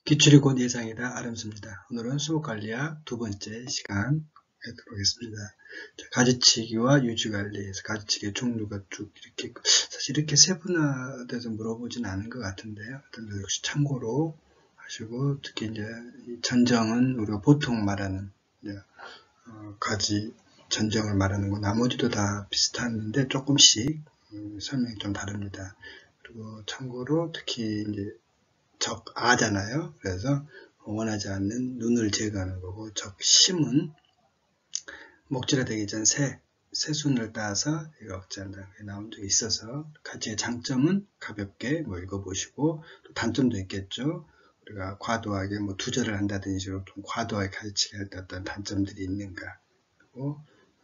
기출이 곧 예상이다. 아름수입니다. 오늘은 수목관리학 두 번째 시간 하도록 하겠습니다. 가지치기와 유지관리에서 가지치기의 종류가 쭉 이렇게 사실 이렇게 세분화돼서 물어보진 않은 것 같은데요. 역시 참고로 하시고 특히 이제 전정은 우리가 보통 말하는 가지 전정을 말하는 거 나머지도 다 비슷한데 조금씩 설명이 좀 다릅니다. 그리고 참고로 특히 이제 적아잖아요. 그래서 원하지 않는 눈을 제거하는 거고, 적심은 목질화 되기 전 새순을 따서 이거 억제한다. 나온 적이 있어서 가지의 장점은 가볍게 읽어보시고, 또 단점도 있겠죠. 우리가 과도하게 투절을 한다든지 좀 과도하게 가지치기 할 때 어떤 단점들이 있는가, 그리고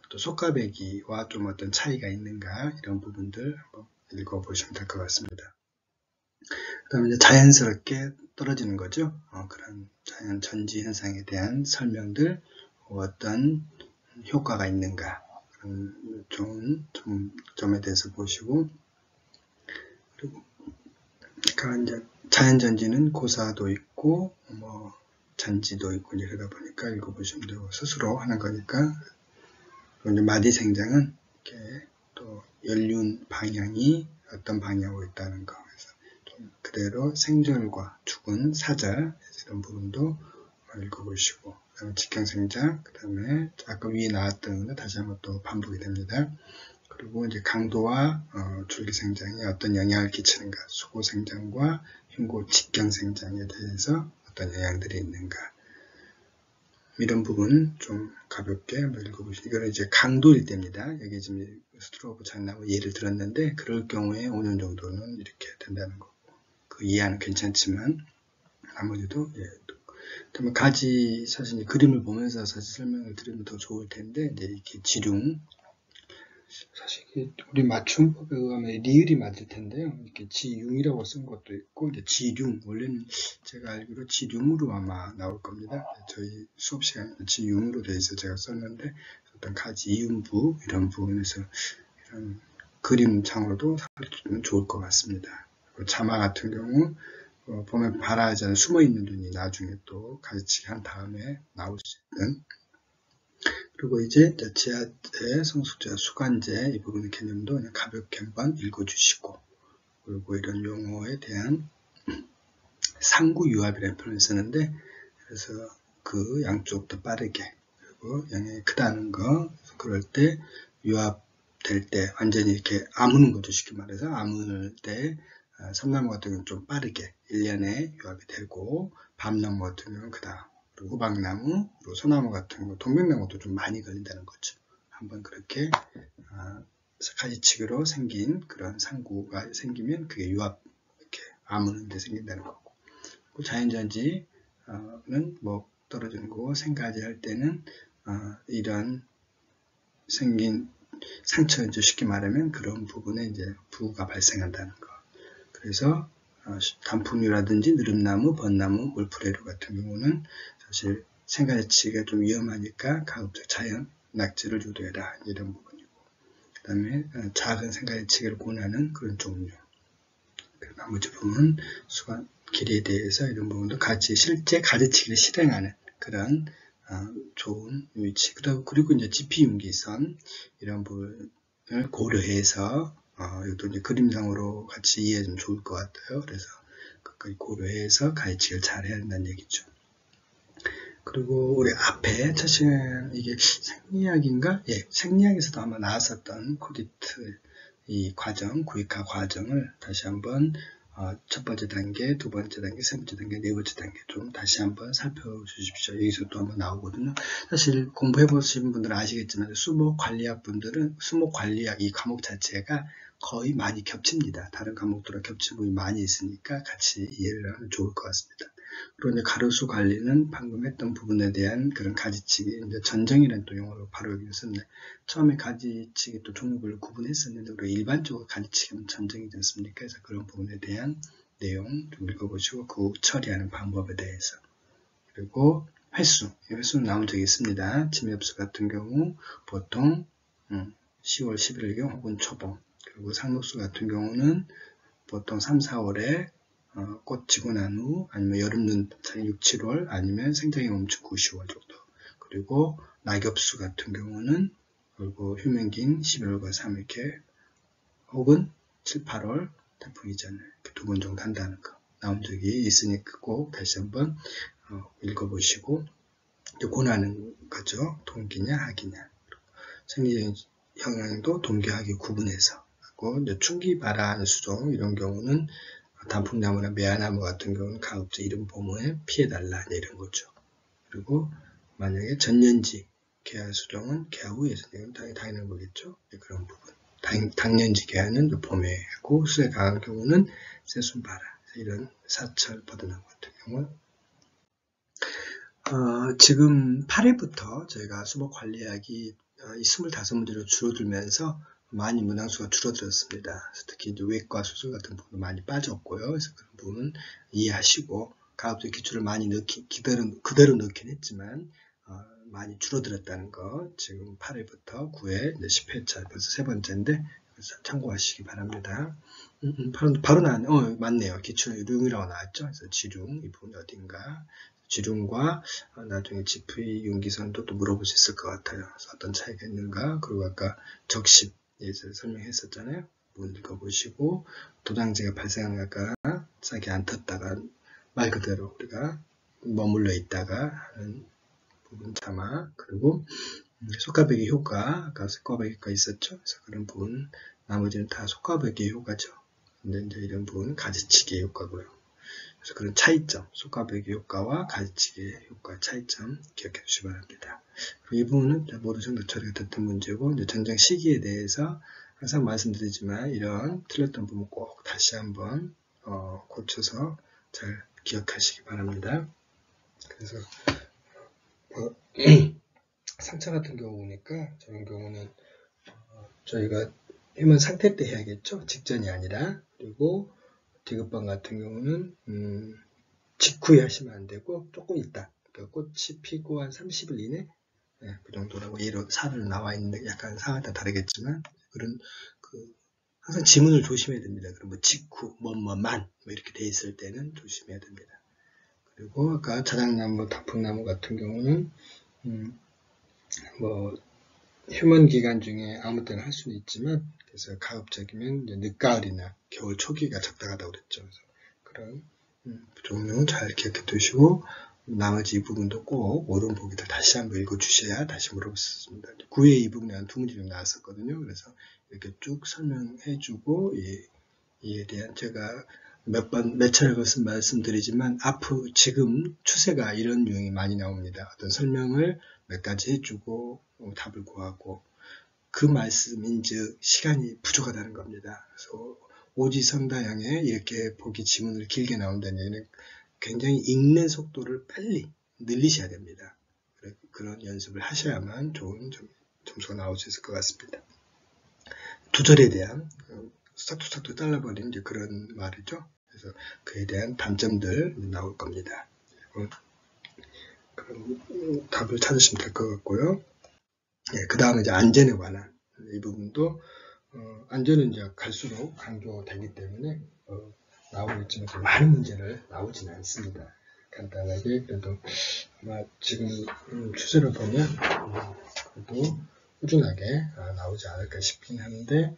또 속가배기와 좀 어떤 차이가 있는가, 이런 부분들 한번 읽어보시면 될 것 같습니다. 그 다음에 이제 자연스럽게 떨어지는 거죠. 그런 자연 전지 현상에 대한 설명들, 어떤 효과가 있는가, 그런 좋은 점에 대해서 보시고, 그리고 이제 자연 전지는 고사도 있고, 전지도 있고, 이러다 보니까 읽어보시면 되고, 스스로 하는 거니까. 그리고 이제 마디 생장은 이렇게 또 연륜 방향이 어떤 방향으로 있다는 거. 그대로 생절과 죽은 사절 이런 부분도 읽어보시고, 그 다음에 직경생장, 그 다음에 아까 위에 나왔던 거 다시 한번 또 반복이 됩니다. 그리고 이제 강도와 줄기생장이 어떤 영향을 끼치는가, 수고생장과 흉고 직경생장에 대해서 어떤 영향들이 있는가, 이런 부분 좀 가볍게 읽어보시고, 이거는 이제 강도일 때입니다. 여기 지금 스트로브 잘 나오고 예를 들었는데, 그럴 경우에 5년 정도는 이렇게 된다는 거고, 그 이해는 괜찮지만 나머지도 그러면 가지 사실 그림을 보면서 사실 설명을 드리면 더 좋을 텐데, 이제 이렇게 지룡, 사실 우리 맞춤법에 의하면 리을이 맞을 텐데요. 이렇게 지융이라고 쓴 것도 있고, 이제 지룡, 원래는 제가 알기로 지룡으로 아마 나올 겁니다. 저희 수업 시간에 지융으로 돼 있어 제가 썼는데, 어떤 가지 이음부 이런 부분에서 이런 그림상으로도 살펴주면 좋을 것 같습니다. 자마 같은 경우 보면 발아하지 않은 숨어있는 눈이 나중에 또 가지치기 한 다음에 나올 수 있는, 그리고 이제 지하재, 성숙재, 수관재 이 부분의 개념도 그냥 가볍게 한번 읽어주시고, 그리고 이런 용어에 대한 상구유합이라는 표현을 쓰는데, 그래서 그 양쪽 더 빠르게, 그리고 영향이 크다는 거, 그럴 때 유합될 때 완전히 이렇게 아무는 거죠. 쉽게 말해서 아물 때 섬나무 같은 경우는 좀 빠르게 1년에 유합이 되고, 밤나무 같은 경우는 그 다음, 그리고 호박나무, 그리고 소나무 같은 경우, 동백나무도 좀 많이 걸린다는 거죠. 한번 그렇게 가지치기로 생긴 그런 상구가 생기면 그게 유합, 이렇게 아무는 데 생긴다는 거고, 자연전지는 떨어지는 거고, 생가지 할 때는 이런 생긴 상처, 이제 쉽게 말하면 그런 부분에 이제 부가 발생한다는 거. 그래서 단풍류라든지 느릅나무, 벚나무, 물풀애류 같은 경우는 사실 생가지치기가 좀 위험하니까 가급적 자연 낙지를 유도해라, 이런 부분이고, 그 다음에 작은 생가지치기를 권하는 그런 종류, 나머지 부분 수관 길이에 대해서 이런 부분도 같이 실제 가지치기를 실행하는 그런 좋은 위치, 그리고 이제 지피윤기선 이런 부분을 고려해서 이것도 이제 그림상으로 같이 이해하면 좋을 것 같아요. 그래서 끝까지 고려해서 가지치기를 잘 해야 한다는 얘기죠. 그리고 우리 앞에 첫 시간 이게 생리학인가? 예, 생리학에서도 아마 나왔었던 코디트 이 과정, 구익화 과정을 다시 한번 첫 번째 단계, 두 번째 단계, 세 번째 단계, 네 번째 단계 좀 다시 한번 살펴주십시오. 여기서 또 한번 나오거든요. 사실 공부해 보신 분들은 아시겠지만 수목관리학 분들은 수목관리학 이 과목 자체가 거의 많이 겹칩니다. 다른 과목들과 겹치는 부분이 많이 있으니까 같이 이해를 하면 좋을 것 같습니다. 그리고 이제 가로수 관리는 방금 했던 부분에 대한 그런 가지치기, 이제 전정이라는 또 용어로 바로 여기 썼네. 처음에 가지치기 또 종류별로 구분했었는데, 우리가 일반적으로 가지치기는 전정이지 않습니까? 그래서 그런 부분에 대한 내용 좀 읽어보시고, 그 처리하는 방법에 대해서. 그리고 횟수는 나온 적이 있습니다. 침엽수 같은 경우 보통 10월, 11월경 혹은 초봉, 그리고 상록수 같은 경우는 보통 3, 4월에 꽃 지고 난 후, 아니면 여름눈 6, 7월, 아니면 생장이 멈춘 9, 10월 정도. 그리고 낙엽수 같은 경우는 그리고 휴men긴 11월과 3월 이렇게, 혹은 7, 8월 태풍 이전에 두 번 정도 한다는 거 나온 적이 있으니까 꼭 다시 한번 읽어보시고 고나는 거죠. 동기냐 하기냐. 생리적인 영향도 동기하기 구분해서 하고, 충기바라 수종 이런 경우는 단풍나무나 매화나무 같은 경우는 가급적 이른 봄에 피해달라 이런 거죠. 그리고 만약에 전년지 개화 수종은 개화 후에 당연한 거겠죠. 그런 부분. 당년지 개화는 봄에 하고, 수에 강한 경우는 새순바라 이런 사철 버드나무 같은 경우. 지금 8회부터 저희가 수목 관리학이 25문제로 줄어들면서 많이 문항수가 줄어들었습니다. 특히 이제 외과 수술 같은 부분도 많이 빠졌고요. 그래서 그런 부분은 이해하시고, 가급적 기출을 많이 그대로 넣긴 했지만 많이 줄어들었다는 거, 지금 8회부터 9회, 10회차 벌써 세 번째인데 참고하시기 바랍니다. 바로 맞네요. 기출 융이라고 나왔죠. 그래서 지융 이 부분이 어딘가. 지륜과 나중에 GV 용기선도 또 물어볼 수 있을 것 같아요. 그래서 어떤 차이가 있는가. 그리고 아까 적십 예를 설명했었잖아요. 부분 읽어보시고, 도장지가 발생하다가 싹이 안 텄다가 말 그대로 우리가 머물러 있다가 하는 부분 참아. 그리고 속가배기 효과, 아까 속가배기 효과 있었죠. 그래서 그런 부분, 나머지는 다 속가배기 효과죠. 근데 이제 이런 부분 가지치기 효과고요. 그래서 그런 차이점, 속가배기 효과와 가지치기 효과 차이점 기억해 주시기 바랍니다. 이 부분은 모두 정도 처리가 됐던 문제고, 이제 전쟁 시기에 대해서 항상 말씀드리지만 이런 틀렸던 부분 꼭 다시 한번 고쳐서 잘 기억하시기 바랍니다. 그래서 상처 같은 경우니까 저런 경우는 저희가 휴먼 상태 때 해야겠죠. 직전이 아니라. 그리고 디귿방 같은 경우는 직후에 하시면 안 되고 조금 있다. 그러니까 꽃이 피고 한 30일 이내, 그 정도라고 예로 사례로 나와 있는데 약간 상황에 따라 다르겠지만, 그런 항상 지문을 조심해야 됩니다. 그럼 뭐 직후, 뭐만 이렇게 돼 있을 때는 조심해야 됩니다. 그리고 아까 자작나무, 단풍나무 같은 경우는 휴먼 기간 중에 아무 때나 할 수는 있지만, 그래서 가급적이면 이제 늦가을이나 겨울 초기가 적당하다고 그랬죠. 그래서 그런 종류 잘 기억해 두시고, 나머지 이 부분도 꼭 옳은 보기들 다시 한번 읽어 주셔야 다시 물어볼 수 있습니다. 9회 이 부분에 한 2문제 정도 나왔었거든요. 그래서 이렇게 쭉 설명해 주고, 이에 대한 제가 몇 차례 것은 말씀드리지만, 지금 추세가 이런 유형이 많이 나옵니다. 어떤 설명을 몇 가지 해주고 답을 구하고, 그 말씀인즉 시간이 부족하다는 겁니다. 그래서 오지선다형에 이렇게 보기 지문을 길게 나온다는 얘기는 굉장히 읽는 속도를 빨리 늘리셔야 됩니다. 그런 연습을 하셔야만 좋은 점수가 나올 수 있을 것 같습니다. 두절에 대한 싹둑싹둑 잘라버린 이제 그런 말이죠. 그래서 그에 대한 단점들 나올 겁니다. 그럼 답을 찾으시면 될 것 같고요. 그 다음에 이제 안전에 관한 이 부분도 안전은 이제 갈수록 강조되기 때문에 나오겠지만 많은 문제를 나오지는 않습니다. 간단하게 그래도 아마 지금 추세를 보면 그래도 꾸준하게 나오지 않을까 싶긴 한데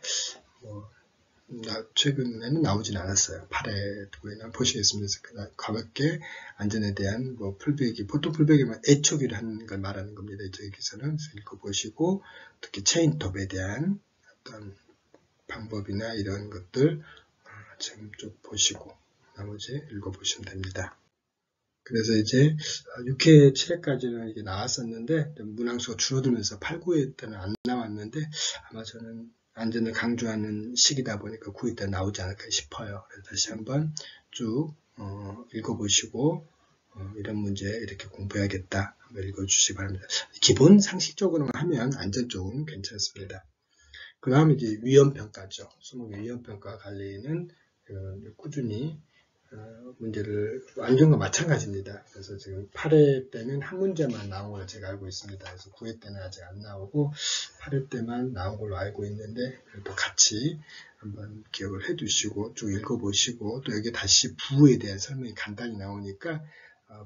최근에는 나오진 않았어요. 8회 두고에는 보시겠습니다. 가볍게 안전에 대한 풀베기, 보통 풀베기만 애초기를 하는 걸 말하는 겁니다. 여기서는 읽어보시고, 특히 체인톱에 대한 어떤 방법이나 이런 것들 지금 쭉 보시고 나머지 읽어보시면 됩니다. 그래서 이제 6회, 7회까지는 이게 나왔었는데 문항수가 줄어들면서 8, 9회 때는 안 나왔는데 아마 저는 안전을 강조하는 시기다 보니까 9회 때 나오지 않을까 싶어요. 그래서 다시 한번 쭉 읽어보시고 이런 문제 이렇게 공부해야겠다 한번 읽어주시기 바랍니다. 기본 상식적으로만 하면 안전 쪽은 괜찮습니다. 그 다음에 이제 위험평가죠. 수목의 위험평가 관리는 꾸준히 문제를 완전과 마찬가지입니다. 그래서 지금 8회 때는 한 문제만 나온 걸로 제가 알고 있습니다. 그래서 9회 때는 아직 안 나오고 8회 때만 나온 걸로 알고 있는데 그래도 같이 한번 기억을 해 두시고 쭉 읽어보시고 또 여기 다시 부에 대한 설명이 간단히 나오니까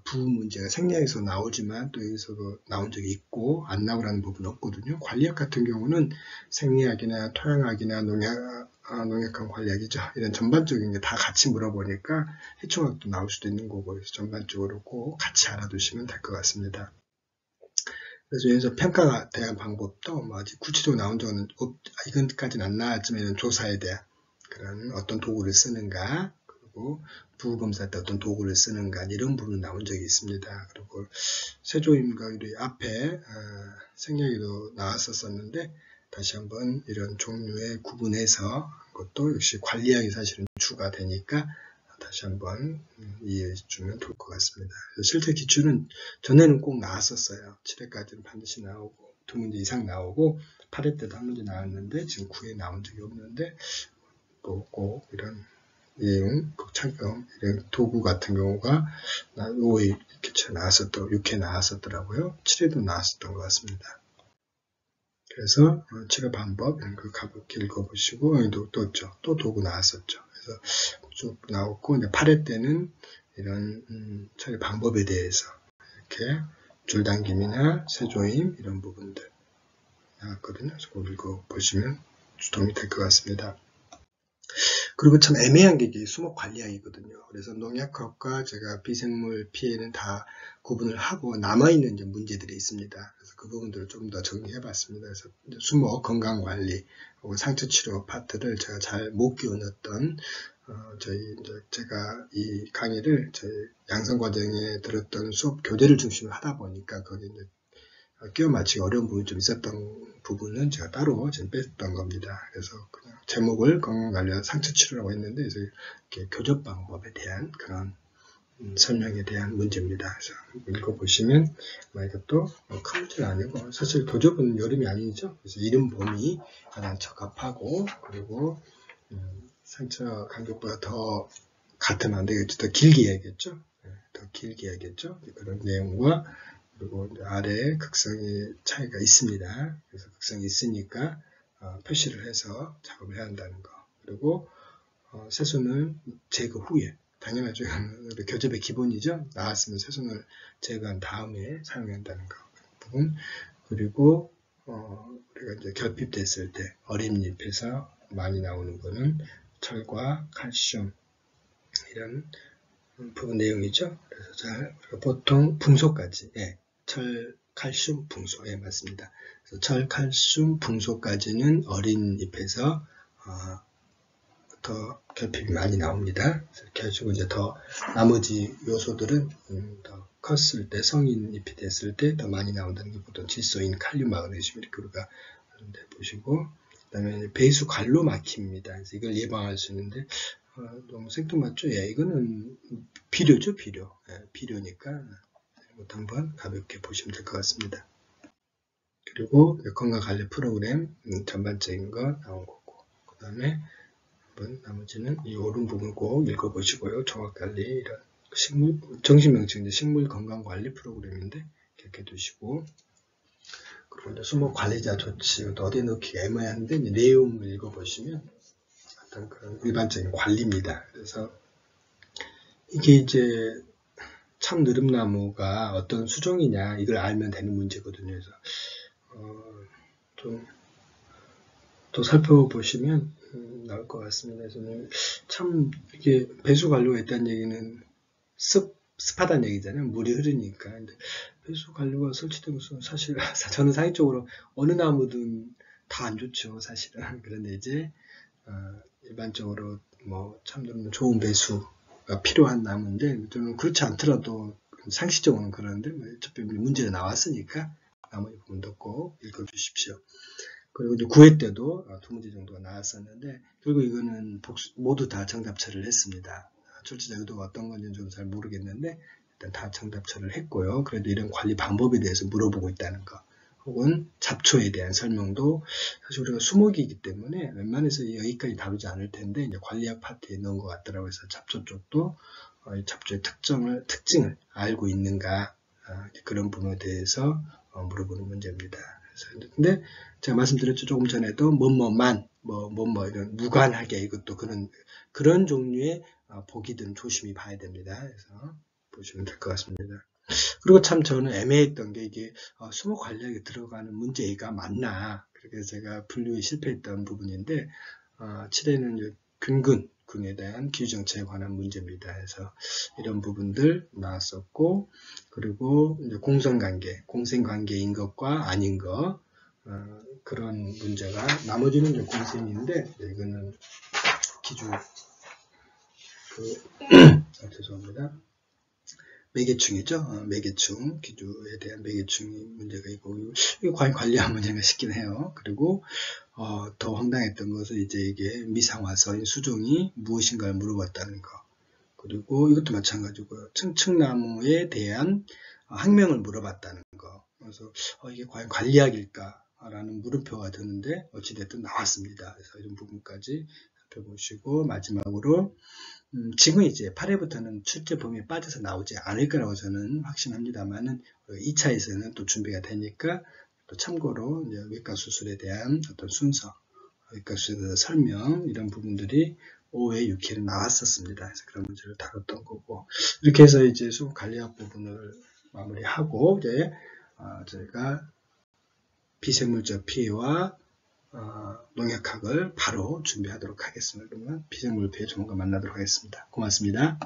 부 문제가 생략에서 나오지만 또 여기서도 나온 적이 있고 안 나오라는 부분은 없거든요. 관리학 같은 경우는 생리학이나 토양학이나 농약학 관리학이죠. 이런 전반적인 게 다 같이 물어보니까 해충학도 나올 수도 있는 거고 그래서 전반적으로 꼭 같이 알아두시면 될 것 같습니다. 그래서 여기서 평가에 대한 방법도 뭐 아직 구체적으로 나온 적은 이건까지는 안 나왔지만 조사에 대한 그런 어떤 도구를 쓰는가 그리고 부검사 때 어떤 도구를 쓰는가 이런 부분 나온 적이 있습니다. 그리고 세조임과 우리 앞에 생략에도 나왔었는데 다시 한번 이런 종류의 구분해서 그것도 역시 관리학이 사실은 주가 되니까 다시 한번 이해해 주면 좋을 것 같습니다. 실제 기출은 전에는 꼭 나왔었어요. 7회까지는 반드시 나오고 2문제 이상 나오고 8회 때도 한 문제 나왔는데 지금 9회 나온 적이 없는데 꼭 이런 내용, 착용, 이런 도구 같은 경우가 5회 기출에 나왔었고 6회 나왔었더라고요. 7회도 나왔었던 것 같습니다. 그래서 치료 방법 이런 걸 가볍게 읽어보시고 여기도 또 있죠. 또 도구 나왔었죠. 그래서 쭉 나왔고 8회 때는 이런 처리 방법에 대해서 이렇게 줄당김이나 세조임 이런 부분들 나왔거든요. 그래서 그걸 읽어보시면 도움이 될 것 같습니다. 그리고 참 애매한 게 이게 수목 관리학이거든요. 그래서 농약학과 제가 비생물 피해는 다 구분을 하고 남아있는 이제 문제들이 있습니다. 그래서 그 부분들을 좀 더 정리해 봤습니다. 그래서 수목 건강 관리, 상처 치료 파트를 제가 잘 못 끼워넣었던 제가 이 강의를 저희 양성 과정에 들었던 수업 교재를 중심으로 하다 보니까 거기 이제 끼워 맞추기 어려운 부분이 좀 있었던 부분은 제가 따로 지금 뺐던 겁니다. 그래서 그냥 제목을 건강관련 상처 치료라고 했는데 그래서 이렇게 교접 방법에 대한 그런 설명에 대한 문제입니다. 그래서 읽어보시면 이것도 큰 문제는 아니고 사실 교접은 여름이 아니죠. 그래서 이름 봄이 가장 적합하고 그리고 상처 간격보다 더 같으면 안 되겠죠. 더 길게 해야겠죠. 더 길게 해야겠죠. 그런 내용과 그리고 아래에 극성의 차이가 있습니다. 그래서 극성이 있으니까 표시를 해서 작업을 해야 한다는 거. 그리고 새순을 제거 후에 당연하죠. 교접의 기본이죠. 나왔으면 새순을 제거한 다음에 사용해야 한다는 거. 부분. 그리고 우리가 이제 결핍됐을 때 어린 잎에서 많이 나오는 거는 철과 칼슘 이런 부분 내용이죠. 그래서 보통 붕소까지 철, 칼슘, 붕소 맞습니다. 그래서 철, 칼슘, 붕소까지는 어린 잎에서 더 결핍이 많이 나옵니다. 이렇게 해주고 이제 더 나머지 요소들은 더 컸을 때 성인 잎이 됐을 때 더 많이 나온다는 게 보통 질소인 칼륨, 마그네슘 이렇게 우리가 보시고 그다음에 배수 관로 막힘입니다. 그래서 이걸 예방할 수 있는데 너무 생뚱맞죠? 이거는 비료죠, 비료. 비료니까 이것도 한번 가볍게 보시면 될 것 같습니다. 그리고 건강관리 프로그램 전반적인 거 나온 거고 그 다음에 한번 나머지는 이 오른 부분 꼭 읽어보시고요. 종합관리 이런 식물 정신명칭 식물 건강관리 프로그램인데 이렇게 두시고 그리고 이제 수목 관리자 조치 어디에 넣기가 애매한데 내용을 읽어보시면 어떤 그런 일반적인 관리입니다. 그래서 이게 이제 참 느릅나무가 어떤 수종이냐 이걸 알면 되는 문제거든요. 그래서 좀 또 살펴보시면 나올 것 같습니다. 그래서 참 이게 배수 관료가 있다는 얘기는 습하다는 얘기잖아요. 물이 흐르니까. 근데 배수 관료가 설치된 것은 사실 저는 사회적으로 어느 나무든 다 안 좋죠. 사실은. 그런데 이제 일반적으로 뭐 참 좋은 배수가 필요한 나무인데 저는 그렇지 않더라도 상식적으로는 그러는데 어차피 문제가 나왔으니까 나머지 부분도 꼭 읽어주십시오. 그리고 이제 9회 때도 2문제 정도가 나왔었는데 결국 이거는 모두 다 정답처리를 했습니다. 출제자 의도가 어떤 건지는 좀 잘 모르겠는데 일단 다 정답처리를 했고요. 그래도 이런 관리 방법에 대해서 물어보고 있다는 거 혹은 잡초에 대한 설명도 사실 우리가 수목이기 때문에 웬만해서 여기까지 다루지 않을 텐데 이제 관리학 파트에 넣은 것 같더라고요. 그래서 잡초 쪽도 잡초의 특징을 알고 있는가 그런 부분에 대해서 물어보는 문제입니다. 근데 제가 말씀드렸죠. 조금 전에도 뭐뭐만 이런 무관하게 이것도 그런 종류의 보기든 조심히 봐야 됩니다. 그래서 보시면 될 것 같습니다. 그리고 참 저는 애매했던 게 이게 수목 관리학에 들어가는 문제가 맞나 그래서 제가 분류에 실패했던 부분인데 7회는 균에 대한 기후정책에 관한 문제입니다. 그래서 이런 부분들 나왔었고 그리고 이제 공생관계인 것과 아닌 것 그런 문제가 나머지는 이제 공생인데 이거는 기준 죄송합니다. 매개충이죠. 매개충, 기주에 대한 매개충이 문제가 있고, 이거 과연 관리한 문제가 싶긴 해요. 그리고, 더 황당했던 것은 이제 이게 미상화서인 수종이 무엇인가를 물어봤다는 거. 그리고 이것도 마찬가지고요. 층층나무에 대한 학명을 물어봤다는 거. 그래서, 이게 과연 관리학일까? 라는 물음표가 드는데, 어찌됐든 나왔습니다. 그래서 이런 부분까지 살펴보시고, 마지막으로, 지금 이제 8회부터는 출제 범위에 빠져서 나오지 않을 거라고 저는 확신합니다만은 2차에서는 또 준비가 되니까 또 참고로 이제 외과 수술에 대한 어떤 순서, 외과 수술에 대한 설명 이런 부분들이 5회, 6회로 나왔었습니다. 그래서 그런 문제를 다뤘던 거고 이렇게 해서 이제 수급 관리학 부분을 마무리하고 이제 저희가 비생물적 피해와 농약학을 바로 준비하도록 하겠습니다. 그러면 비생물 피해 전문가 만나도록 하겠습니다. 고맙습니다.